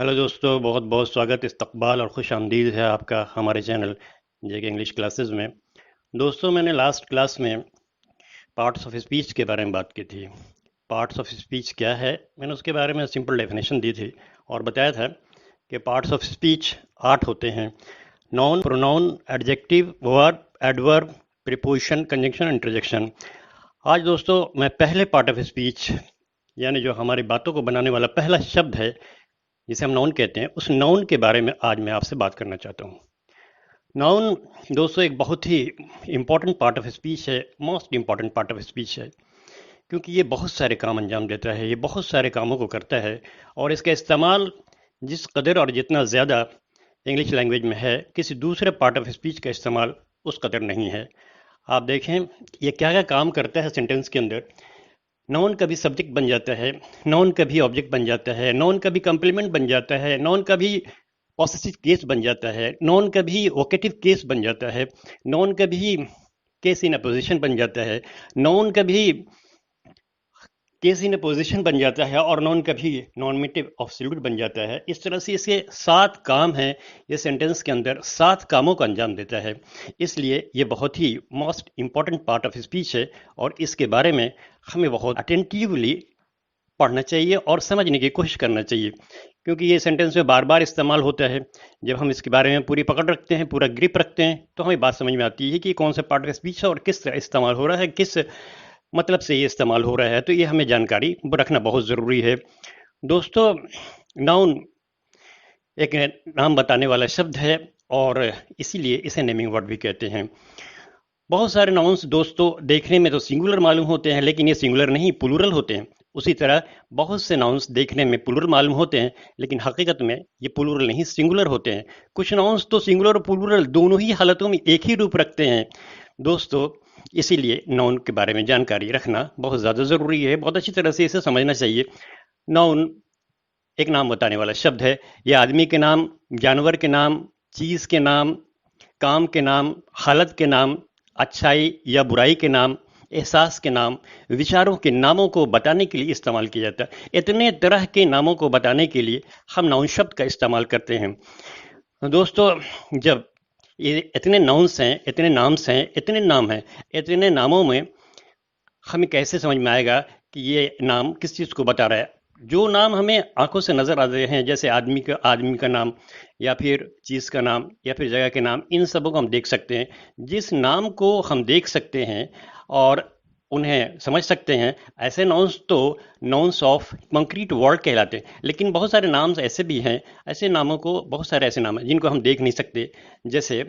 Hello दोस्तों, बहुत बहुत स्वागत, इस्तकबाल और खुश आमदीद है आपका हमारे चैनल जेके इंग्लिश क्लासेस में। दोस्तों, मैंने लास्ट क्लास में पार्ट्स ऑफ स्पीच के बारे में बात की थी। पार्ट्स ऑफ स्पीच क्या है, मैंने उसके बारे में सिंपल डेफिनेशन दी थी और बताया था कि पार्ट्स ऑफ स्पीच 8 होते हैं: noun, pronoun, adjective, verb, adverb, preposition, conjunction, interjection. आज दोस्तों मैं पहले पार्ट ऑफ स्पीच, यानी जो हमारी बातों को बनाने वाला पहला शब्द है जिसे हम नाउन कहते हैं, उस नाउन के बारे में आज मैं आपसे बात करना चाहता हूँ। नाउन दोस्तों एक बहुत ही इम्पॉर्टेंट पार्ट ऑफ स्पीच है, most important part of speech है, क्योंकि ये बहुत सारे काम अंजाम देता है, ये बहुत सारे कामों को करता है और इसका इस्तेमाल जिस कदर और जितना ज़्यादा इंग्लिश लैंग्वेज में है, किसी दूसरे पार्ट ऑफ स्पीच का इस्तेमाल उस कदर नहीं है। आप देखें ये क्या क्या काम करता है सेंटेंस के अंदर। नॉन कभी सब्जेक्ट बन जाता है, नॉन कभी ऑब्जेक्ट बन जाता है, नॉन कभी कंप्लीमेंट बन जाता है, नॉन कभी पॉसेसिव केस बन जाता है, नॉन कभी वोकेटिव केस बन जाता है, नॉन कभी केस इन अपोजिशन बन जाता है, नॉन कभी केस इन अपोजिशन बन जाता है और नॉन कभी नॉमिनेटिव एब्सोल्यूट बन जाता है। इस तरह से इसके 7 काम हैं, ये सेंटेंस के अंदर 7 कामों का अंजाम देता है। इसलिए ये बहुत ही most important part of speech है और इसके बारे में हमें बहुत अटेंटिवली पढ़ना चाहिए और समझने की कोशिश करना चाहिए, क्योंकि ये सेंटेंस में बार बार इस्तेमाल होता है। जब हम इसके बारे में पूरी पकड़ रखते हैं, पूरा ग्रिप रखते हैं, तो हमें बात समझ में आती है कि कौन सा पार्ट ऑफ स्पीच है और किस तरह इस्तेमाल हो रहा है, किस मतलब से ये इस्तेमाल हो रहा है। तो ये हमें जानकारी रखना बहुत ज़रूरी है। दोस्तों, नाउन एक नाम बताने वाला शब्द है और इसीलिए इसे नेमिंग वर्ड भी कहते हैं। बहुत सारे नाउन्स दोस्तों देखने में तो सिंगुलर मालूम होते हैं, लेकिन ये सिंगुलर नहीं, प्लूरल होते हैं। उसी तरह बहुत से नाउन्स देखने में प्लूरल मालूम होते हैं, लेकिन हकीकत में ये प्लूरल नहीं, सिंगुलर होते हैं। कुछ नाउन्स तो सिंगुलर और प्लूरल दोनों ही हालतों में एक ही रूप रखते हैं। दोस्तों, इसीलिए नाउन के बारे में जानकारी रखना बहुत ज़्यादा ज़रूरी है, बहुत अच्छी तरह से इसे समझना चाहिए। नाउन एक नाम बताने वाला शब्द है। यह आदमी के नाम, जानवर के नाम, चीज़ के नाम, काम के नाम, हालत के नाम, अच्छाई या बुराई के नाम, एहसास के नाम, विचारों के नामों को बताने के लिए इस्तेमाल किया जाता है। इतने तरह के नामों को बताने के लिए हम नाउन शब्द का इस्तेमाल करते हैं। दोस्तों, जब ये इतने नाउन्स हैं, इतने नाम्स हैं, इतने नाम हैं, इतने नामों में हमें कैसे समझ में आएगा कि ये नाम किस चीज़ को बता रहा है। जो नाम हमें आंखों से नजर आ रहे हैं, जैसे आदमी का नाम या फिर चीज़ का नाम या फिर जगह के नाम, इन सबों को हम देख सकते हैं। जिस नाम को हम देख सकते हैं और उन्हें समझ सकते हैं, ऐसे नाउन्स तो नाउन्स ऑफ कंक्रीट वर्ड कहलाते हैं। लेकिन बहुत सारे नाम्स ऐसे भी हैं, ऐसे नामों को, बहुत सारे ऐसे नाम हैं जिनको हम देख नहीं सकते। जैसे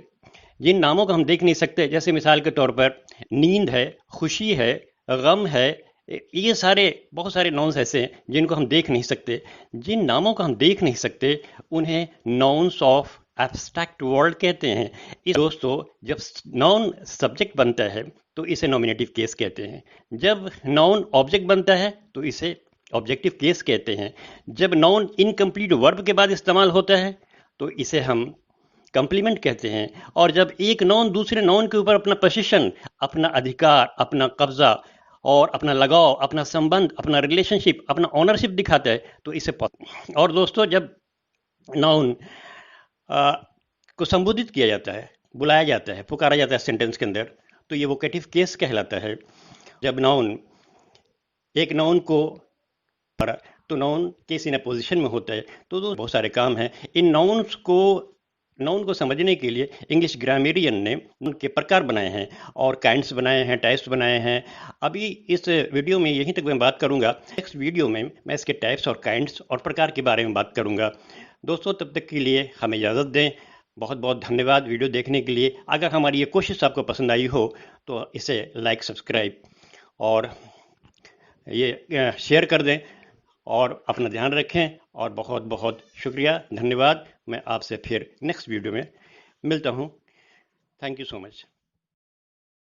जिन नामों को हम देख नहीं सकते, जैसे मिसाल के तौर पर नींद है, खुशी है, गम है, ये सारे बहुत सारे नाउन्स ऐसे हैं जिनको हम देख नहीं सकते। जिन नामों को हम देख नहीं सकते उन्हें नाउन्स ऑफ एब्स्ट्रैक्ट वर्ड कहते हैं। इस दोस्तों, जब नाउन सब्जेक्ट बनता है तो इसे नॉमिनेटिव केस कहते हैं। जब नाउन ऑब्जेक्ट बनता है तो इसे ऑब्जेक्टिव केस कहते हैं। जब नाउन इनकम्प्लीट वर्ब के बाद इस्तेमाल होता है तो इसे हम कंप्लीमेंट कहते हैं। और जब एक नॉन दूसरे नॉन के ऊपर अपना पोजीशन, अपना अधिकार, अपना कब्जा और अपना लगाव, अपना संबंध, अपना रिलेशनशिप, अपना ऑनरशिप दिखाता है तो इसे और दोस्तों, जब नाउन को संबोधित किया जाता है, बुलाया जाता है, पुकारा जाता है सेंटेंस के अंदर, तो ये वोकेटिव केस कहलाता है। जब नाउन एक नाउन को तो नाउन केस इन पोजीशन में होता है। तो बहुत सारे काम हैं इन नाउन को समझने के लिए इंग्लिश ग्रामेरियन ने उनके प्रकार बनाए हैं और काइंड्स बनाए हैं, टाइप्स बनाए हैं। अभी इस वीडियो में यहीं तक मैं बात करूंगा। नेक्स्ट वीडियो में मैं इसके टाइप्स और काइंड्स और प्रकार के बारे में बात करूंगा। दोस्तों, तब तक के लिए हमें इजाज़त दें। बहुत बहुत धन्यवाद वीडियो देखने के लिए। अगर हमारी ये कोशिश आपको पसंद आई हो तो इसे लाइक, सब्सक्राइब और ये शेयर कर दें और अपना ध्यान रखें। और बहुत बहुत शुक्रिया, धन्यवाद। मैं आपसे फिर नेक्स्ट वीडियो में मिलता हूँ। Thank you so much.